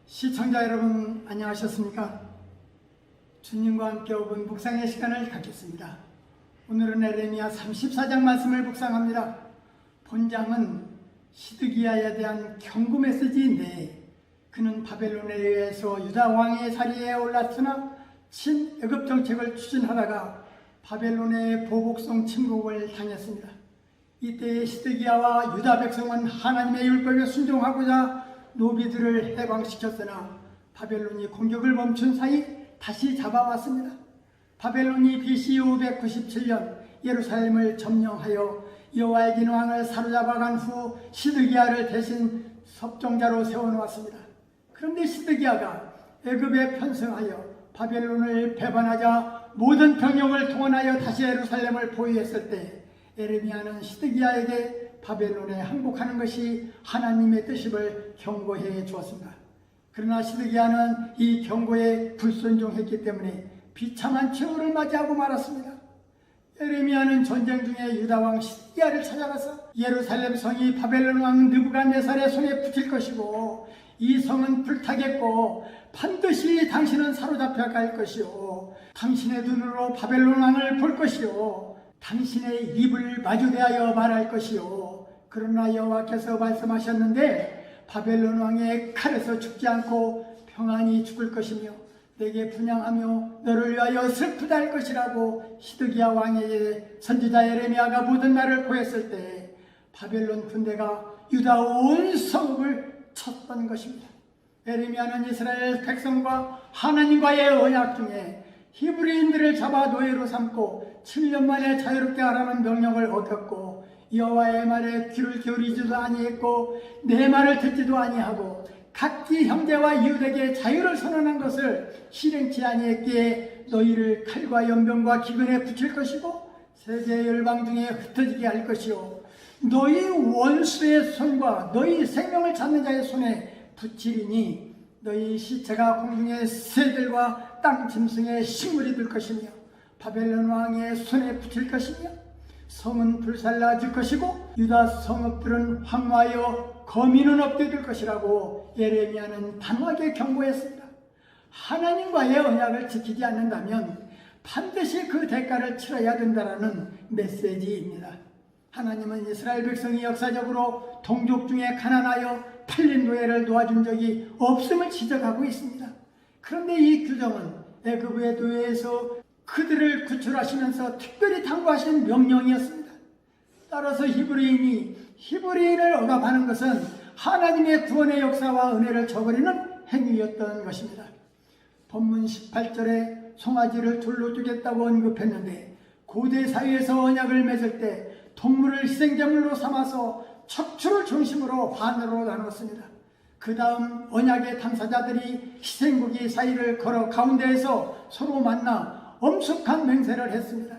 시청자 여러분 안녕하셨습니까? 주님과 함께 5분 묵상의 시간을 갖겠습니다. 오늘은 에레미야 34장 말씀을 묵상합니다. 본장은 시드기야에 대한 경고 메시지인데 그는 바벨론에 의해서 유다 왕의 자리에 올랐으나 친애굽 정책을 추진하다가 바벨론의 보복성 침공을 당했습니다. 이때 시드기야와 유다 백성은 하나님의 율법에 순종하고자 노비들을 해방시켰으나 바벨론이 공격을 멈춘 사이 다시 잡아왔습니다. 바벨론이 BC 597년 예루살렘을 점령하여 여호야긴 왕을 사로잡아간 후 시드기야를 대신 섭정자로 세워놓았습니다. 그런데 시드기야가 애굽에 편승하여 바벨론을 배반하자 모든 병력을 동원하여 다시 예루살렘을 보유했을 때 에레미야는 시드기야에게 바벨론에 항복하는 것이 하나님의 뜻임을 경고해 주었습니다. 그러나 시드기야는 이 경고에 불순종했기 때문에 비참한 최후를 맞이하고 말았습니다. 에레미야는 전쟁 중에 유다왕 시드기야를 찾아가서 예루살렘 성이 바벨론 왕 느부갓네살의 손에 붙일 것이고 이 성은 불타겠고 반드시 당신은 사로잡혀 갈 것이요 당신의 눈으로 바벨론 왕을 볼 것이요 당신의 입을 마주대하여 말할 것이요 그러나 여호와께서 말씀하셨는데 바벨론 왕의 칼에서 죽지 않고 평안히 죽을 것이며 내게 분향하며 너를 위하여 슬프다 할 것이라고 시드기야 왕에게 선지자 에레미야가 모든 날을 고했을 때 바벨론 군대가 유다 온 성읍을 쳤던 것입니다. 에레미야는 이스라엘 백성과 하나님과의 언약 중에 히브리인들을 잡아 노예로 삼고 7년 만에 자유롭게 하라는 명령을 어겼고 여호와의 말에 귀를 기울이지도 아니했고 내 말을 듣지도 아니하고 각기 형제와 이웃에게 자유를 선언한 것을 실행치 아니했기에 너희를 칼과 연병과 기근에 붙일 것이고 세계 열방 중에 흩어지게 할 것이요 너희 원수의 손과 너희 생명을 찾는 자의 손에 붙이리니 너희 시체가 공중의 새들과 땅 짐승의 식물이 될 것이며 바벨론 왕의 손에 붙일 것이며 성은 불살라질 것이고 유다 성읍들은 황무하여 거민은 없게 될 것이라고 예레미야는 단호하게 경고했습니다. 하나님과의 언약을 지키지 않는다면 반드시 그 대가를 치러야 된다는 메시지입니다. 하나님은 이스라엘 백성이 역사적으로 동족 중에 가난하여 팔린 노예를 도와준 적이 없음을 지적하고 있습니다. 그런데 이 규정은 애굽의 노예에서 그들을 구출하시면서 특별히 당부하신 명령이었습니다. 따라서 히브리인이 히브리인을 억압하는 것은 하나님의 구원의 역사와 은혜를 저버리는 행위였던 것입니다. 본문 18절에 송아지를 돌로 죽였다고 언급했는데 고대 사회에서 언약을 맺을 때 동물을 희생제물로 삼아서 척추를 중심으로 반으로 나눴습니다. 그 다음 언약의 당사자들이 희생고기 사이를 걸어 가운데에서 서로 만나 엄숙한 맹세를 했습니다.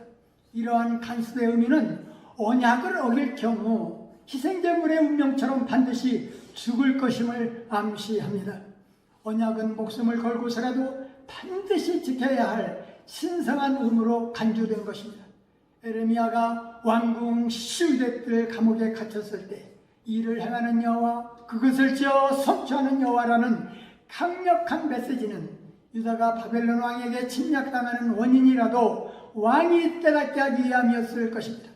이러한 간수의 의미는 언약을 어길 경우 희생제물의 운명처럼 반드시 죽을 것임을 암시합니다. 언약은 목숨을 걸고서라도 반드시 지켜야 할 신성한 의무로 간주된 것입니다. 에레미야가 왕궁 시우대들 감옥에 갇혔을 때 이를 행하는 여호와 그것을 지어 성취하는 여호와라는 강력한 메시지는 유다가 바벨론 왕에게 침략당하는 원인이라도 왕이 깨닫게 하기 위함이었을 것입니다.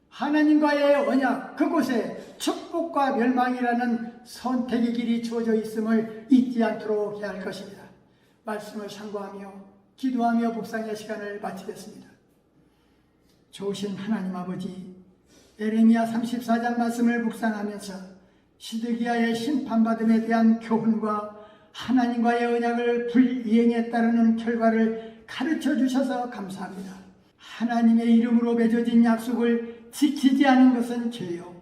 하나님과의 언약 그곳에 축복과 멸망이라는 선택의 길이 주어져 있음을 잊지 않도록 해야 할 것입니다. 말씀을 상고하며 기도하며 묵상의 시간을 마치겠습니다. 좋으신 하나님 아버지, 에레미야 34장 말씀을 묵상하면서 시드기야의 심판받음에 대한 교훈과 하나님과의 언약을 불이행에 따르는 결과를 가르쳐 주셔서 감사합니다. 하나님의 이름으로 맺어진 약속을 지키지 않은 것은 죄요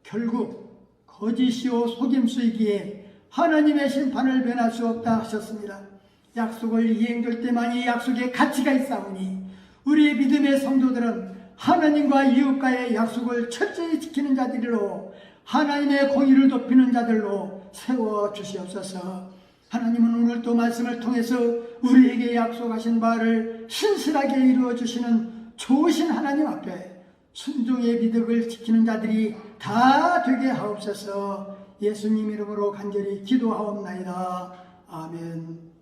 결국 거짓이요 속임수이기에 하나님의 심판을 면할 수 없다 하셨습니다. 약속을 이행될 때만이 약속의 가치가 있사오니 우리의 믿음의 성도들은 하나님과 이웃과의 약속을 철저히 지키는 자들로 하나님의 공의를 높이는 자들로 세워주시옵소서. 하나님은 오늘 또 말씀을 통해서 우리에게 약속하신 바를 신실하게 이루어주시는 좋으신 하나님 앞에 순종의 미덕을 지키는 자들이 다 되게 하옵소서. 예수님 이름으로 간절히 기도하옵나이다. 아멘.